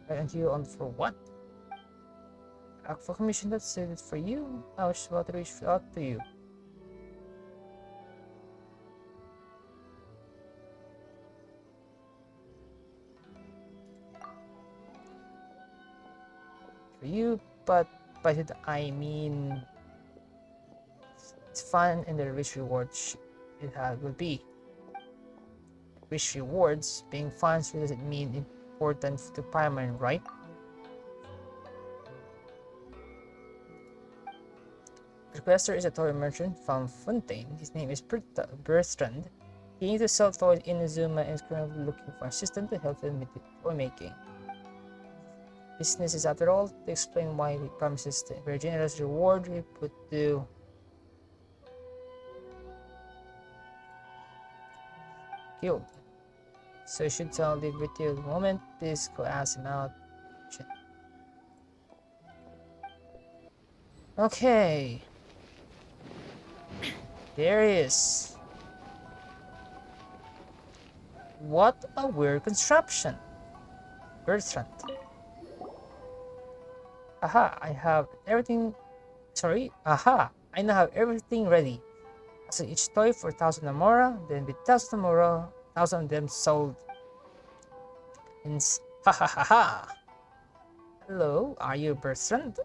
And you on for what? For commission that said it for you. I was about to reach out to you. For you, but by it I mean it's fun and the rich rewards it will be. Rich rewards being fun so doesn't mean important to Paimon, right? The requester is a toy merchant from Fontaine. His name is Bertrand. He needs to sell toys in Azuma and is currently looking for an assistant to help him with the toy making. Business is after all, to explain why he promises the very generous reward we put to guild. So you should tell the video the moment. Please go ask him out. Okay. There he is. What a weird construction. Bertrand. Aha, I have everything. Sorry, aha, I now have everything ready. So each toy for 1,000 Amora, then with 1,000 Amora, 1,000 of them sold. And ha ha ha ha. Hello, are you Bertrand?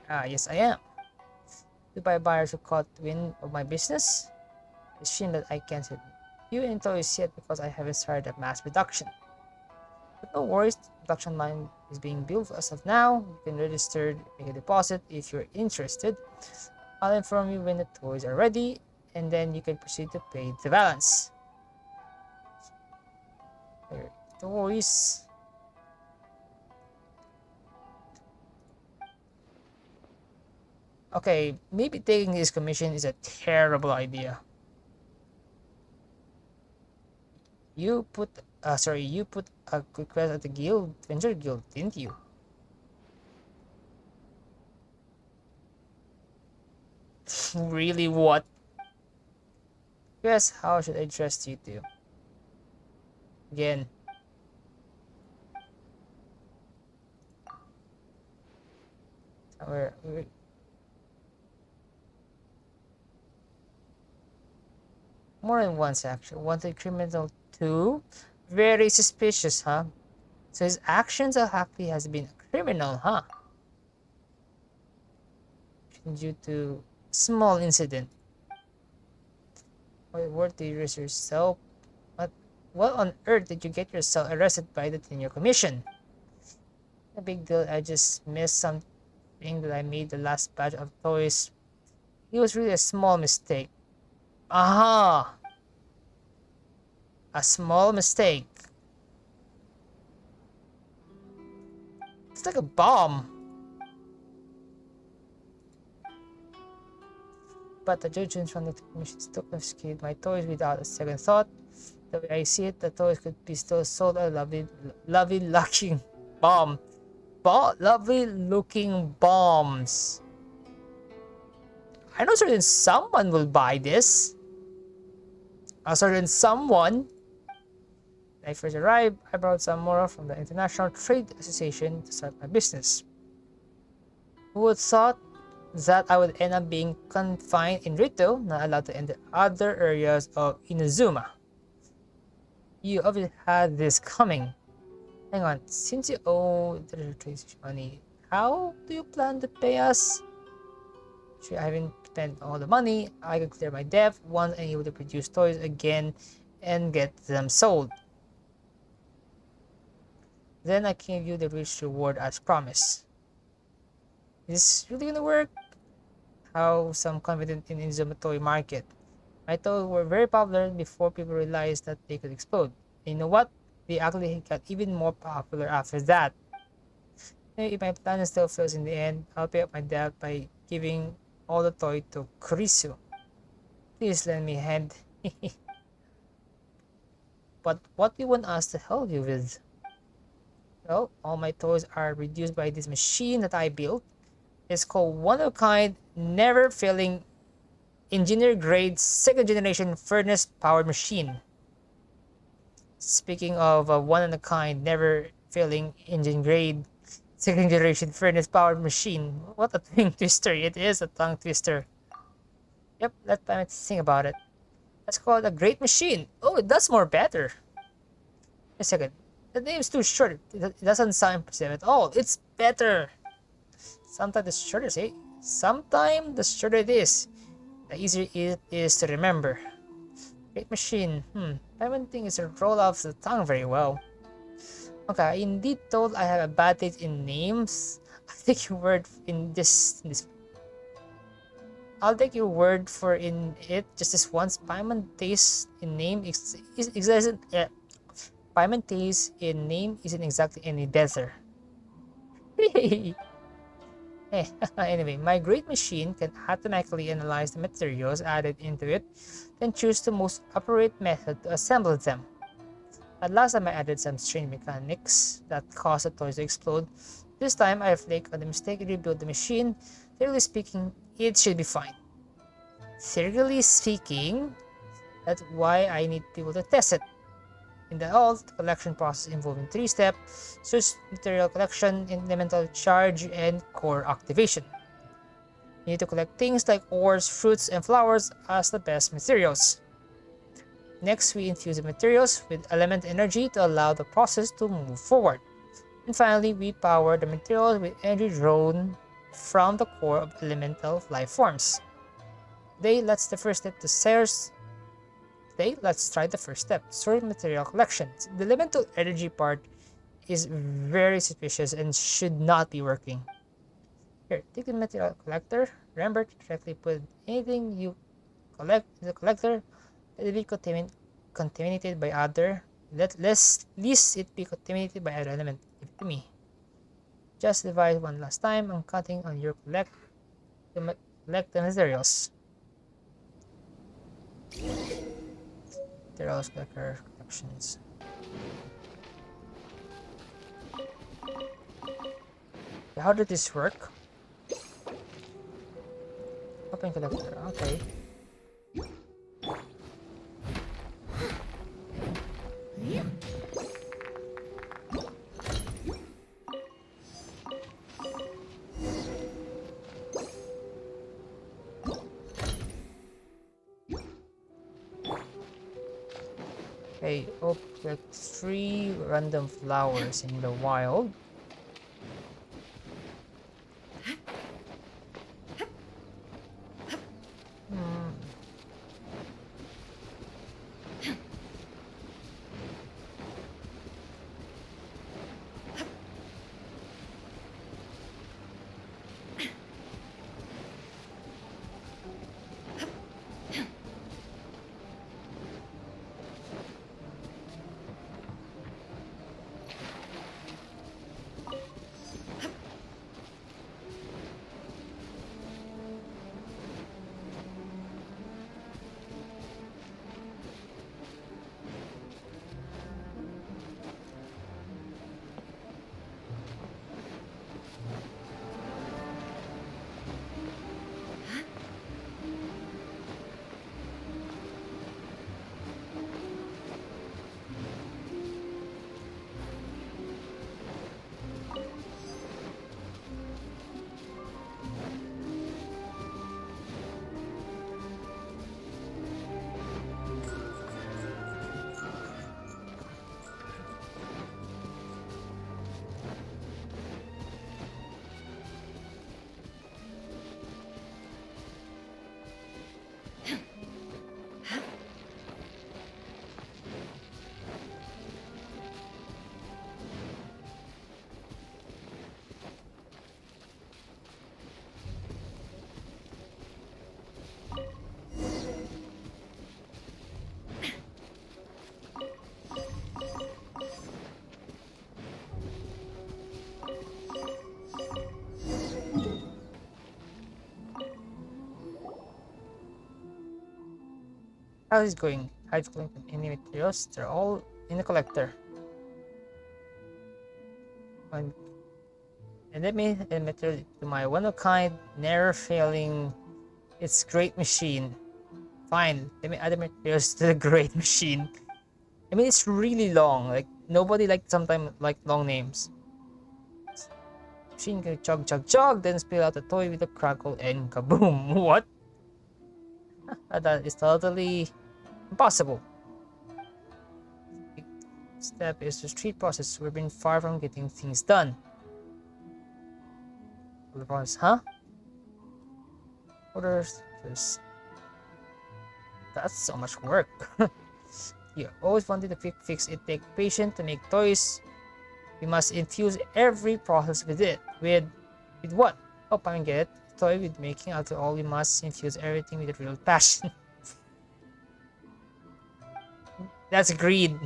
Yes, I am. To buy buyers who caught wind of my business? It's a shame that I can't hit you and toys yet because I haven't started a mass production. But no worries, the production line is being built as of now. You can register, make a deposit if you're interested. I'll inform you when the toys are ready, and then you can proceed to pay the balance. There, toys. Okay, maybe taking his commission is a terrible idea. You put a request at the guild, Venture Guild, didn't you? Really, what? Yes, how should I trust you to? Again. Where more than once actually. Wanted criminal too? Very suspicious, huh? So his actions actually has been a criminal, huh? Due to small incident. Where did you risk yourself? What on earth did you get yourself arrested by the tenure commission? A big deal, I just missed something that I made the last batch of toys. It was really a small mistake. Aha! A small mistake. It's like a bomb. But the judgment from the commission still confiscated my toys without a second thought. The way I see it, the toys could be still sold at a lovely looking bomb. Lovely looking bombs. I know certain someone will buy this. A certain someone. When I first arrived, I brought some more from the International Trade Association to start my business. Who would thought that I would end up being confined in Rito, not allowed to enter other areas of Inazuma? You obviously had this coming. Hang on, since you owe the trade money, how do you plan to pay us? Sure, I haven't spent all the money. I can clear my debt once and able to produce toys again and get them sold. Then I can give you the rich reward as promised. Is this really gonna work? How some confident in Inazuma toy market. My toys were very popular before people realized that they could explode. And you know what? They actually got even more popular after that. If my plan still fails in the end, I'll pay up my debt by giving all the toy to Kurisu. Please lend me a hand. But what do you want us to help you with? Well, all my toys are reduced by this machine that I built. It's called one-of-a-kind, never-failing, engineer-grade, second-generation furnace-powered machine. Speaking of a one-of-a-kind, failing engine grade, second generation furnace powered machine. What a tongue twister! It is a tongue twister. Yep, let me think about it. Let's call it a great machine. Oh, that's more better. A second. The name's too short. It doesn't sound impressive at all. It's better. Sometimes the shorter say. Sometimes the shorter it is, the easier it is to remember. Great machine. Parenting is a roll off the tongue very well. Okay, I indeed told I have a bad taste in names. I'll take your word in this. I'll take your word for in it just this once. Paimon taste in name isn't. Paimon taste in name isn't exactly any better. Anyway, my great machine can automatically analyze the materials added into it, then choose the most appropriate method to assemble them. At last time I added some strange mechanics that caused the toys to explode. This time I flaked on the mistake and rebuilt the machine. Theoretically speaking, it should be fine. Theoretically speaking, that's why I need people to test it. In the alt collection process involving 3 steps: source material collection, elemental charge, and core activation. You need to collect things like ores, fruits, and flowers as the best materials. Next, we infuse the materials with element energy to allow the process to move forward. And finally, we power the materials with energy drawn from the core of elemental life forms. Today, let's try the first step, source material collection. The elemental energy part is very suspicious and should not be working. Here, take the material collector. Remember to directly put anything you collect in the collector. Let it be contaminated by other. Least it be contaminated by other element. Give it to me. Just devise one last time. I'm counting on your collect the materials. Materials collections. How did this work? Open collector. Okay. Okay, collect 3 random flowers in the wild. How is it going? Hide collected any materials? They're all in the collector. And let me add material to my one-of-kind, never-failing, it's great machine. Fine, let me add the materials to the great machine. I mean, it's really long. Like, Nobody like sometimes like long names. Machine can chug chug chug, then spill out a toy with a crackle and kaboom. What? That is totally impossible. Step is the street process. We've been far from getting things done. The process, huh? Orders. That's so much work. You always wanted a quick fix. It takes patience to make toys. We must infuse every process with it. With what? Oh, I get it. Toy with making. After all, we must infuse everything with a real passion. That's greed.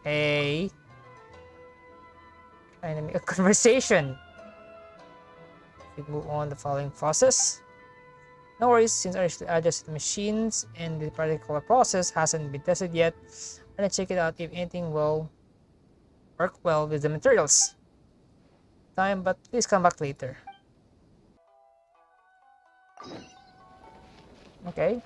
Hey. Trying to make a conversation. We move on the following process. No worries, since I adjusted the machines and the particular process hasn't been tested yet, I'm gonna check it out if anything will work well with the materials. Time, but please come back later. Okay.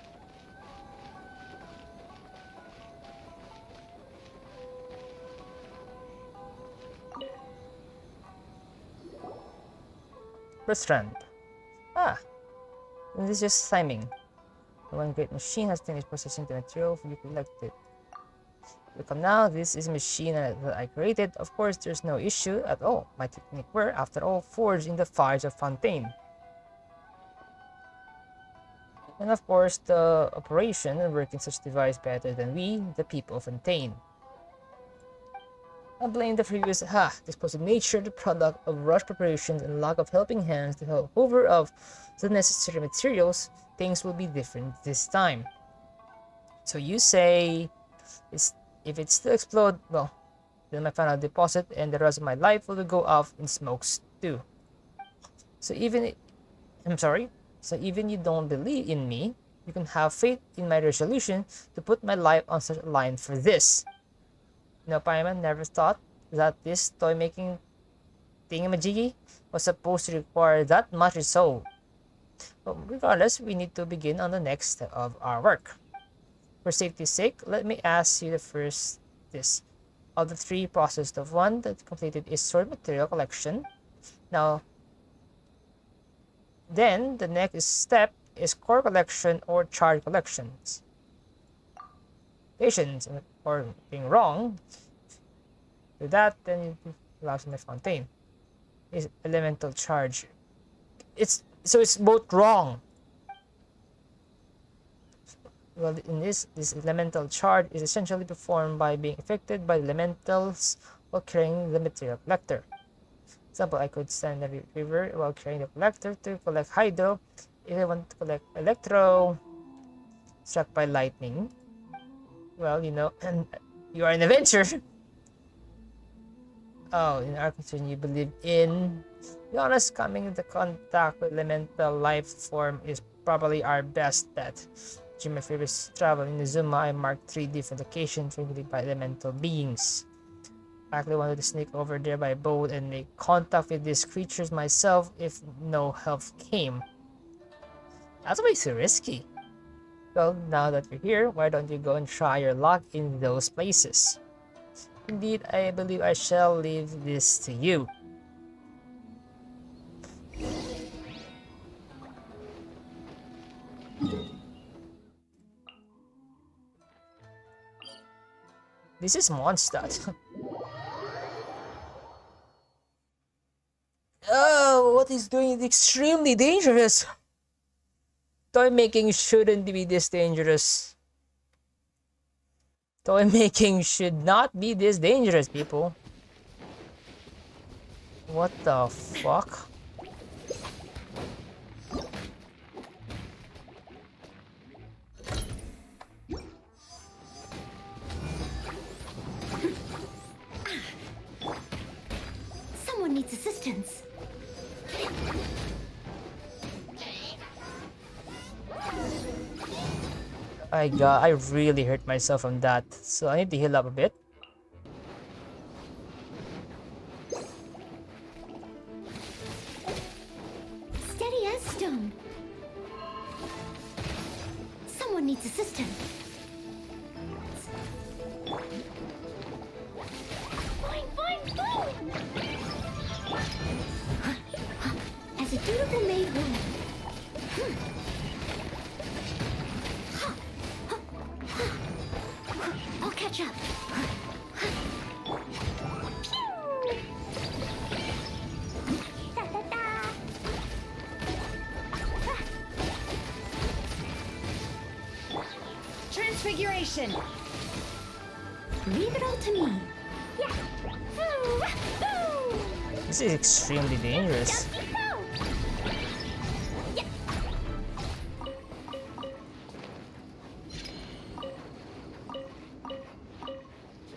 Restaurant. Ah, and this is just timing. The one great machine has finished processing the material you collected. Welcome now, this is a machine that I created. Of course, there's no issue at all. My technique were, after all, forged in the fires of Fontaine. And of course, the operation working such device better than we, the people of Fontaine. I blame the previous disposable nature, the product of rushed preparations and lack of helping hands to help over of the necessary materials. Things will be different this time. So you say, if it still explodes, well, then my final deposit and the rest of my life will go off in smokes too. So even you don't believe in me, you can have faith in my resolution to put my life on such a line for this. No, Paiman never thought that this toy-making thingamajiggy was supposed to require that much resolve. But regardless, we need to begin on the next step of our work. For safety's sake, let me ask you the first this. Of the three processed, the one that completed is sword material collection. Now, then the next step is core collection or charge collections. Patience or being wrong. Do that, then you allows my Fontaine. Is elemental charge. It's both wrong. Well, in this elemental charge is essentially performed by being affected by the elementals while carrying the material collector. For example, I could stand the river while carrying the collector to collect hydro. If I want to collect electro struck by lightning, well, you know, and you are an adventurer. Oh, in our concern, you believe in. To be honest, coming into contact with elemental life form is probably our best bet. During my previous travel in Izuma, I marked 3 different locations frequented by elemental beings. I actually wanted to sneak over there by boat and make contact with these creatures myself if no help came. That's way too risky. Well, now that you're here, why don't you go and try your luck in those places? Indeed, I believe I shall leave this to you. This is Mondstadt. Oh, what he's doing is extremely dangerous. Toy making shouldn't be this dangerous. Toy making should not be this dangerous, people. What the fuck? Someone needs assistance. I really hurt myself from that, so I need to heal up a bit. Steady as stone. Someone needs assistance. beautiful maid woman. I'll catch up. Da, da, da. Transfiguration! Leave it all to me. Yeah. This is extremely dangerous.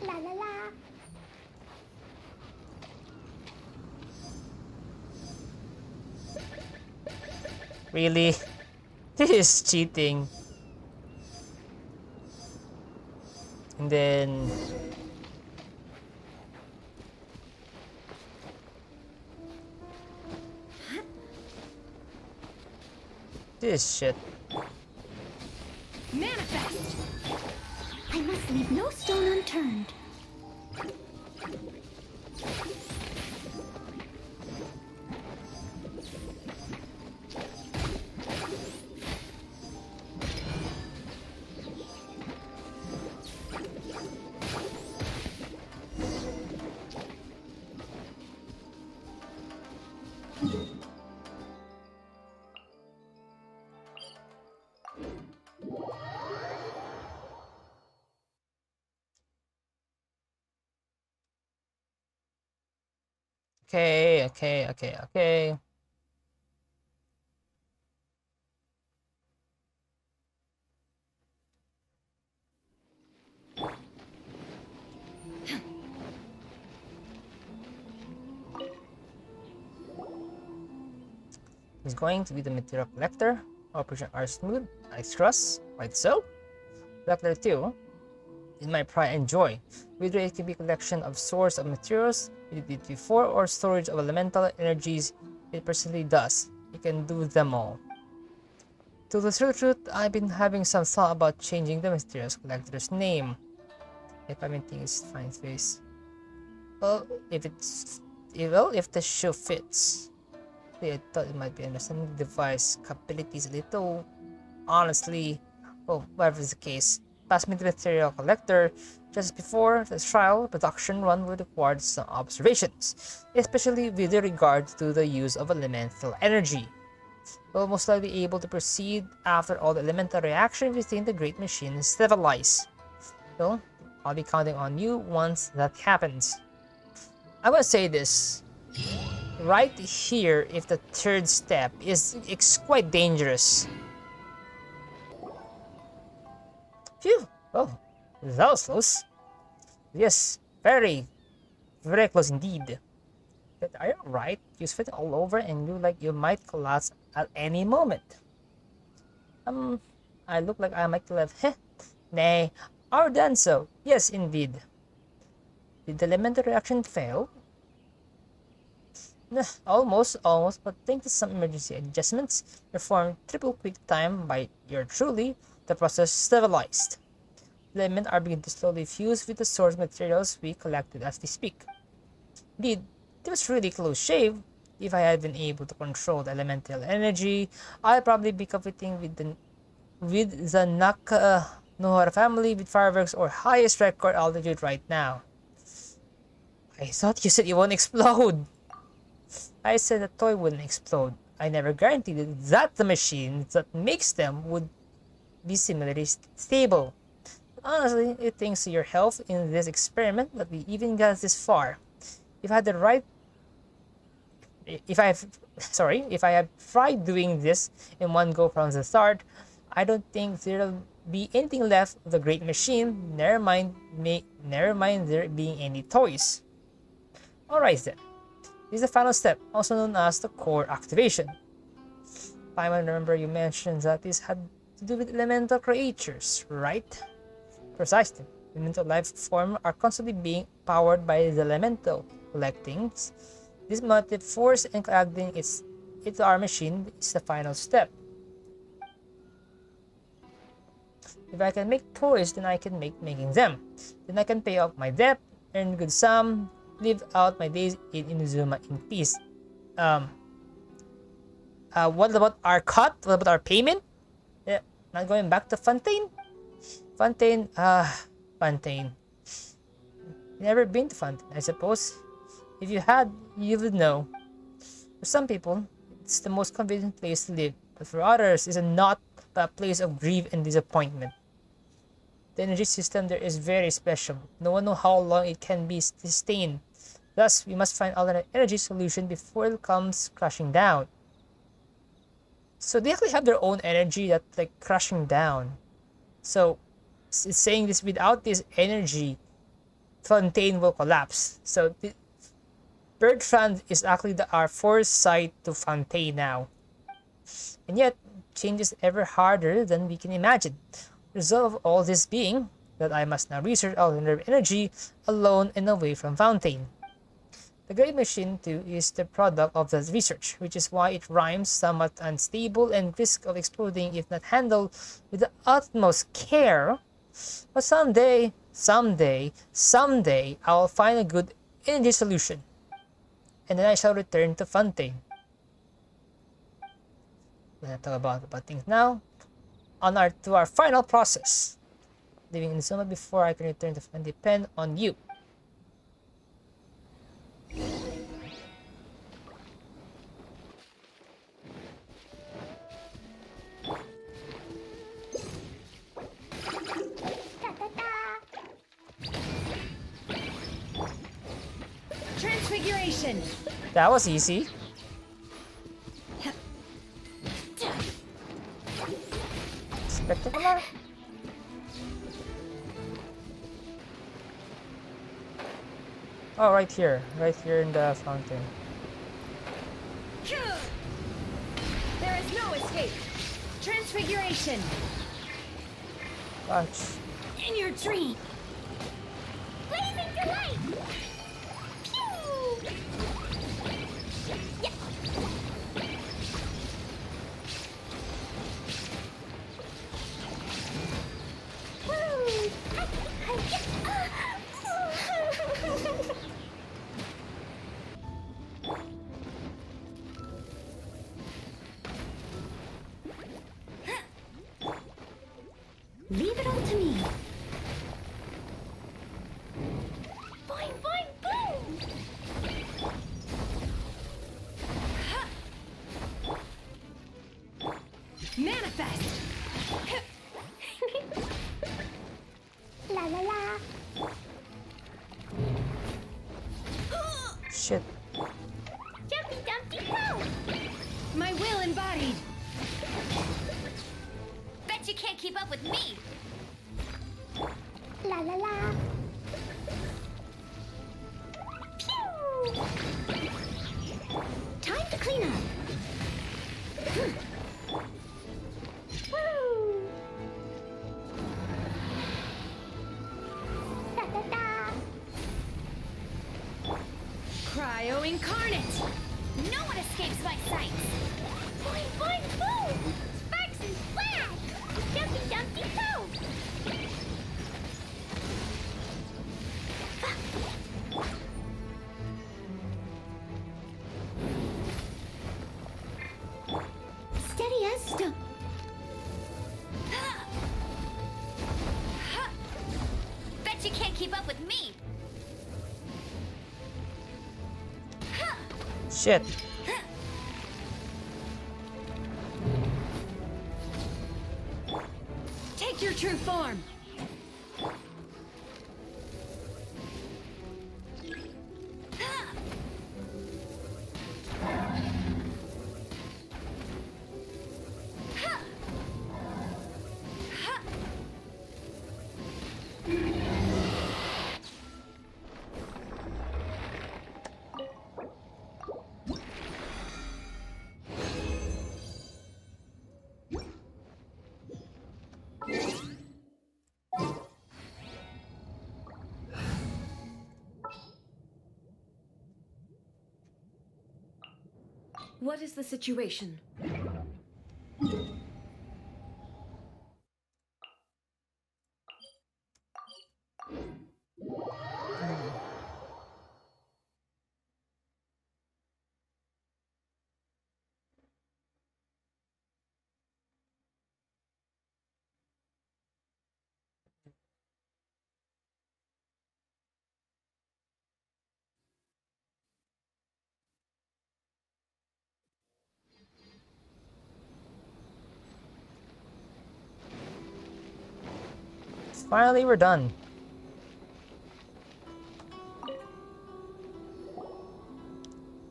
La la la. Really? This is cheating. And then this shit. Manifest! I must leave no stone unturned. Okay. He's going to be the material collector. Operation are smooth. I trust. Quite so. Collector 2. In my pride and joy. Whether it can be collection of source of materials, it did before, or storage of elemental energies, it personally does. You can do them all. To the truth, I've been having some thought about changing the materials collector's name. If I think it's fine face. Well, if the shoe fits. I thought it might be understanding the device capabilities a little. Honestly, well, whatever is the case, pass me the material collector. Just before the trial production run would require some observations, especially with regard to the use of elemental energy. We'll most likely be able to proceed after all the elemental reaction within the great machine is stabilized. So, I'll be counting on you once that happens. I will say this. Right here, if the third step it's quite dangerous. Phew! Oh, that was close. Yes, very close indeed. But are you right? You sweat all over and look like you might collapse at any moment. I look like I might collapse. Heh. Nay, or done so. Yes, indeed. Did the elemental reaction fail? Almost, but thanks to some emergency adjustments performed triple quick time by your truly, the process stabilized. The elements are beginning to slowly fuse with the source materials we collected as we speak. Indeed, it was really close shave. If I had been able to control the elemental energy, I'd probably be competing with the Nohara family with fireworks or highest record altitude right now. I thought you said it won't explode. I said the toy wouldn't explode. I never guaranteed that the machine that makes them would be similarly stable. Honestly, it thanks to your help in this experiment that we even got this far. If I had tried doing this in one go from the start, I don't think there'll be anything left of the great machine. Never mind there being any toys. Alright then. This is the final step, also known as the core activation. I remember you mentioned that this had to do with elemental creatures, right? Precisely. Elemental life forms are constantly being powered by the elemental collectings. This motive force and collecting it's our machine is the final step. If I can make toys, then I can make making them. Then I can pay off my debt, earn good sum, live out my days in Inazuma in peace. What about our cut? What about our payment? Yeah, not going back to Fontaine? Fontaine, Fontaine. Never been to Fontaine, I suppose. If you had, you would know. For some people, it's the most convenient place to live, but for others, it's not but a place of grief and disappointment. The energy system there is very special. No one knows how long it can be sustained. Thus, we must find alternate energy solution before it comes crashing down. So they actually have their own energy that's like crashing down. So it's saying this without this energy, Fontaine will collapse. So Bertrand is actually our foresight to Fontaine now. And yet, change is ever harder than we can imagine. The result of all this being that I must now research alternative energy alone and away from Fontaine. The Great Machine too is the product of that research, which is why it rhymes somewhat unstable and risk of exploding if not handled with the utmost care. But someday, I will find a good energy solution, and then I shall return to Fontaine. We're gonna talk about things now. To our final process. Living in Zuma before I can return to Fontaine depend on you. Transfiguration. That was easy. Spectacular. Oh, right here in the fountain. There is no escape. Transfiguration. Watch. In your dream. Blazing delight. Pew! Yeah. Woo! Leave it all to me. Boing, boing, boom! Manifest! La la la! Shit. Jumpy Dumpty Go! My will embodied! Bet you can't keep up with me. La la la! Pew! Time to clean up! Woo! Da da da! Cryo incarnate! No one escapes my sight. Boing, boing, boom! Sparks and flash! Jumpy Dumpty Go! Steady as stone. Bet you can't keep up with me. Shit. Take your true form. What is the situation? Finally, we're done.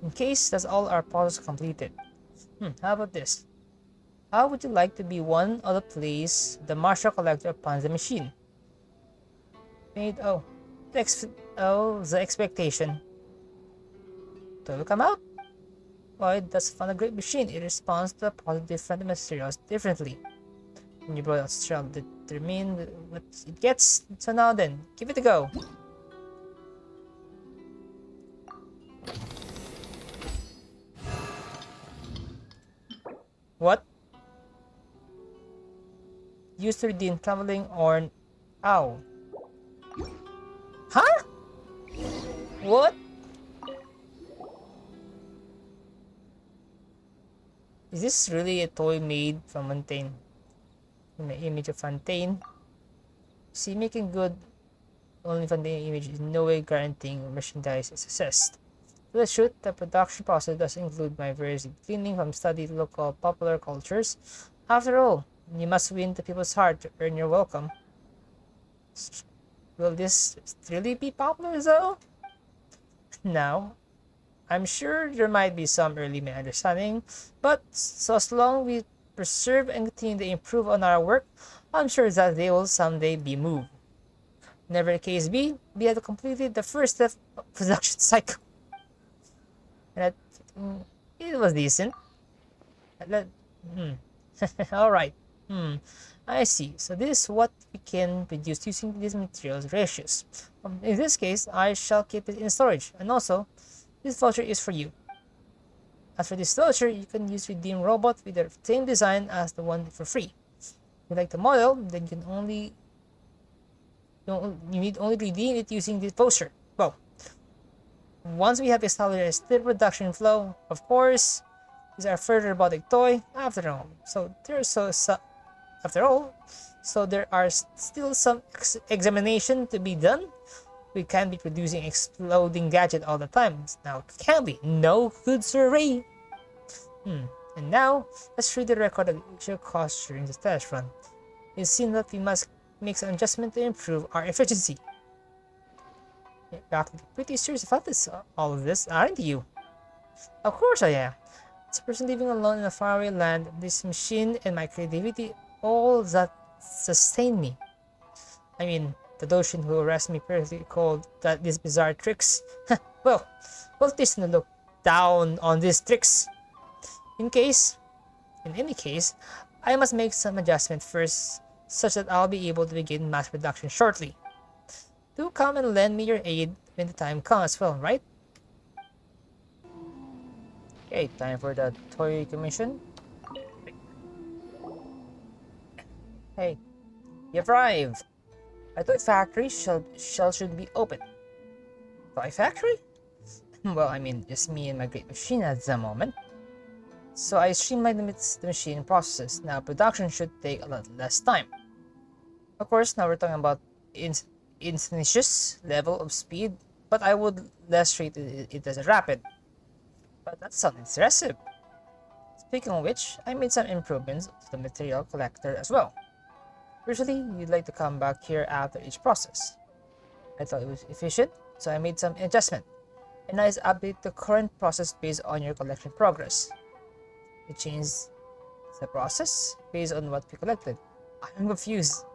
In case that's all our process completed. How about this? How would you like to be one of the place the martial collector upon the machine? Made the expectation. So will come out? Why does fun a great machine? It responds to different materials differently. When you blow out shall determine what it gets. So now then, give it a go. What? Used to redeem traveling or ow. Huh? What? Is this really a toy made from Fontaine? In the image of Fontaine? See, making good only Fontaine image is no way guaranteeing merchandise success. To the truth, the production process does include my various cleaning from studied local popular cultures. After all, you must win the people's heart to earn your welcome. Will this really be popular though? Now, I'm sure there might be some early misunderstanding, but so as long we preserve and continue to improve on our work, I'm sure that they will someday be moved. Never the case be, we have completed the first step of production cycle. And it was decent. Alright. I see. So this is what we can produce using these materials ratios. In this case, I shall keep it in storage. And also, this voucher is for you. As for this voucher, you can use redeem robot with the same design as the one for free. If you like the model, then you need only redeem it using this voucher. Well, once we have established a steady production flow, of course, these are further robotic toy after all. So there are still some examination to be done. We can't be producing exploding gadget all the time. Now it can't be. No good siree. And now let's read the record of actual costs during the test run. It seems that we must make some adjustment to improve our efficiency. You're actually pretty serious about all of this, aren't you? Of course I am. As a person living alone in a faraway land, this machine and my creativity, all that sustain me. I mean, the Doshin who arrest me perfectly called that these bizarre tricks. well, teach them to look down on these tricks. In any case, I must make some adjustment first, such that I'll be able to begin mass production shortly. Do come and lend me your aid when the time comes, well, right? Okay, time for the toy commission. Hey, you've arrived. A toy factory should be open. Toy factory? Well, I mean, just me and my great machine at the moment. So I streamlined the machine processes. Now production should take a lot less time. Of course, now we're talking about instantaneous level of speed, but I would less treat it as rapid. But that sounds impressive. Speaking of which, I made some improvements to the material collector as well. Usually, you'd like to come back here after each process. I thought it was efficient, so I made some adjustment. And I update the current process based on your collection progress. We changed the process based on what we collected. I'm confused.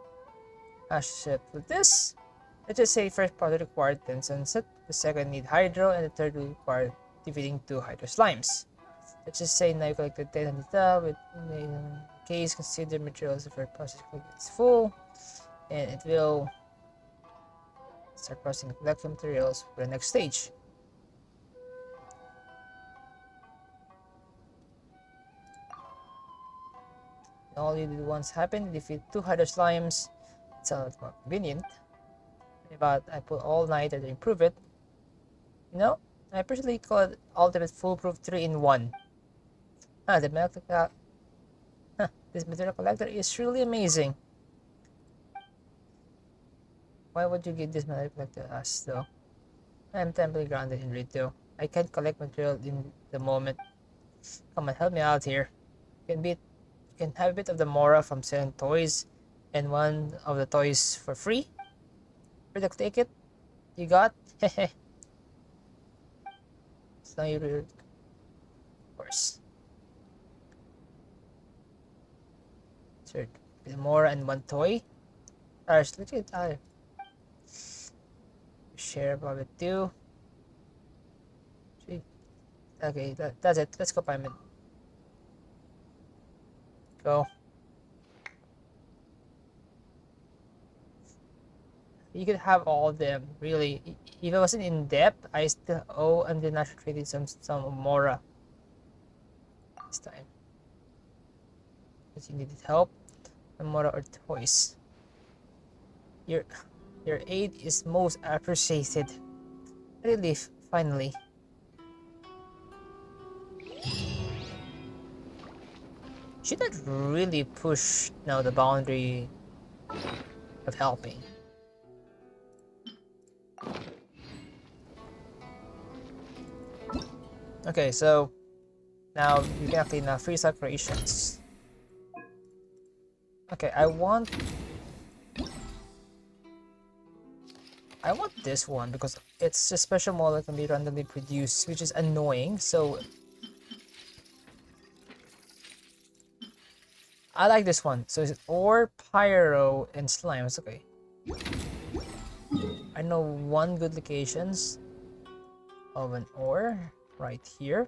I should put this. Let's just say first product required 10 sunset, the second need hydro, and the third will require defeating 2 hydro slimes. Let's just say now you collected 10 on the top with case consider materials for process is full, and it will start processing collection materials for the next stage. All you did once happened, defeat 2 hydro slimes. It sounds more convenient, but I put all night to improve it. You know, I personally call it ultimate foolproof 3-in-1. This material collector is truly amazing. Why would you give this material collector to us though? I'm temporarily grounded in retail. I can't collect material in the moment. Come on, help me out here. You can have a bit of the mora from selling toys, and one of the toys for free. Free to take it. You got? Hehe. It's not your, of course. Sure. More and one toy. Alright, legit. Share about it too. Okay, that's it. Let's go, Payment. Go. You could have all of them, really. If it wasn't in depth, I still owe and then I should trade some Mora this time. Because you needed help. Mora or toys. Your aid is most appreciated. Relief, finally. Should not really push now the boundary of helping. Okay, so now you can clean free creations. Okay, I want this one because it's a special model that can be randomly produced, which is annoying. So I like this one. So it's ore, pyro, and slimes. Okay. I know one good locations of an ore right here.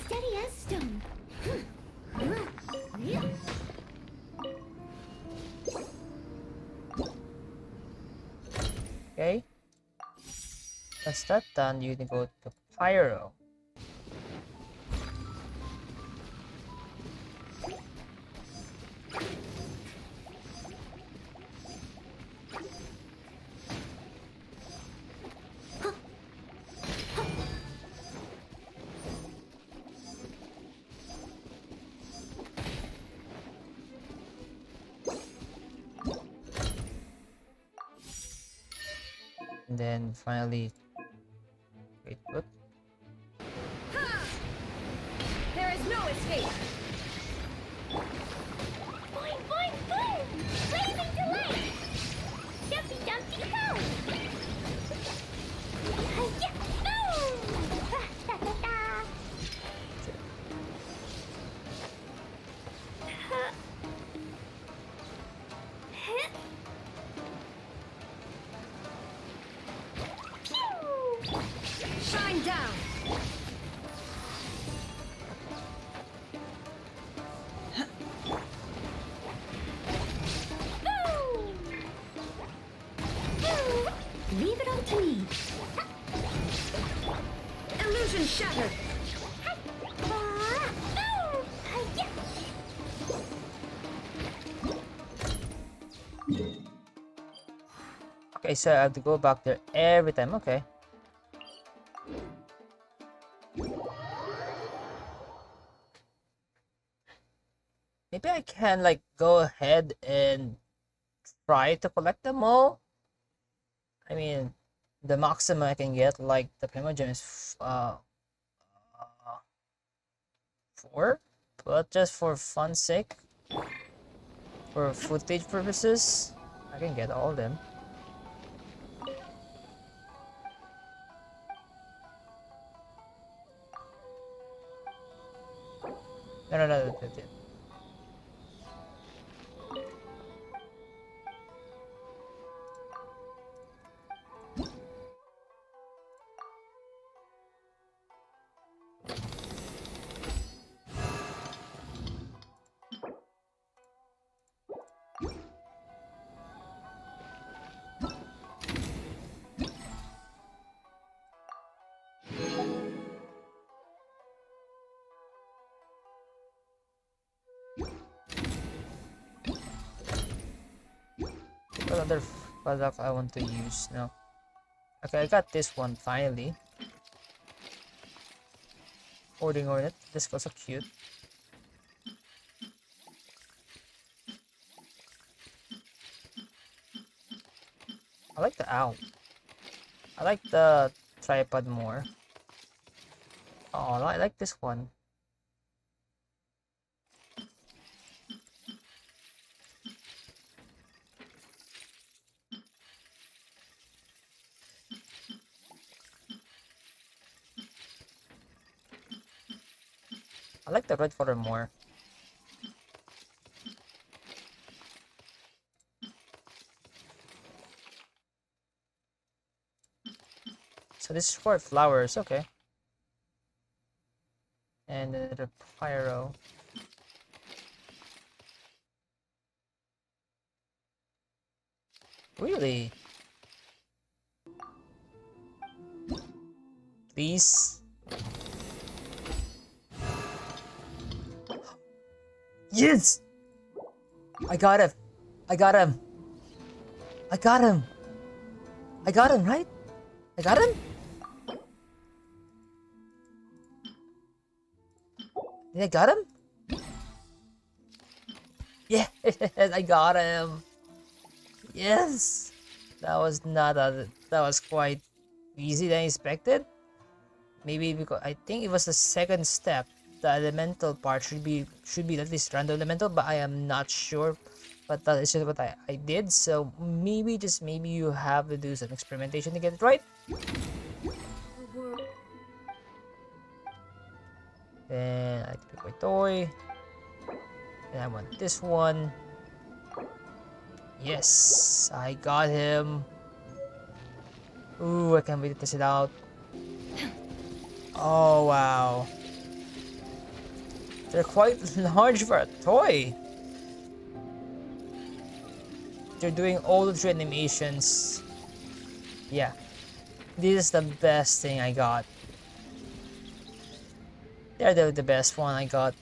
Steady as stone. Okay. That's that done. You can go to pyro. And then finally, wait, what? There is no escape. Boing, boing, boom! Blazing delight! Jumpy, jumpy, go! Hi-ya, boom! Da, da, da. Pew! Shine down. Boom! Boom! Leave it all to me. Illusion shattered. Ah, boom! Hi-ya. Okay, so I have to go back there every time. Okay. Maybe I can like go ahead and try to collect them all. I mean, the maximum I can get, like the Primogen, is 4, but just for fun's sake, for footage purposes, I can get all of them. No. What other product I want to use now? Okay, I got this one finally. Hoarding Hornet. This was so cute. I like the owl. I like the tripod more. Oh, I like this one. I like the red color more. So this is for flowers, okay. And the pyro. Really? Please? Yes! I got him! I got him! I got him! I got him, right? I got him? Did I got him? Yes! I got him! Yes! That was not a... That was quite easy than expected. Maybe because I think it was the second step. The elemental part should be at least random elemental, but I am not sure. But that is just what I did. So maybe, just maybe, you have to do some experimentation to get it right. Then I pick my toy. And I want this one. Yes, I got him. Ooh, I can't wait to test it out. Oh wow. They're quite large for a toy. They're doing all the 3 animations. Yeah. This is the best thing I got. They're the best one I got.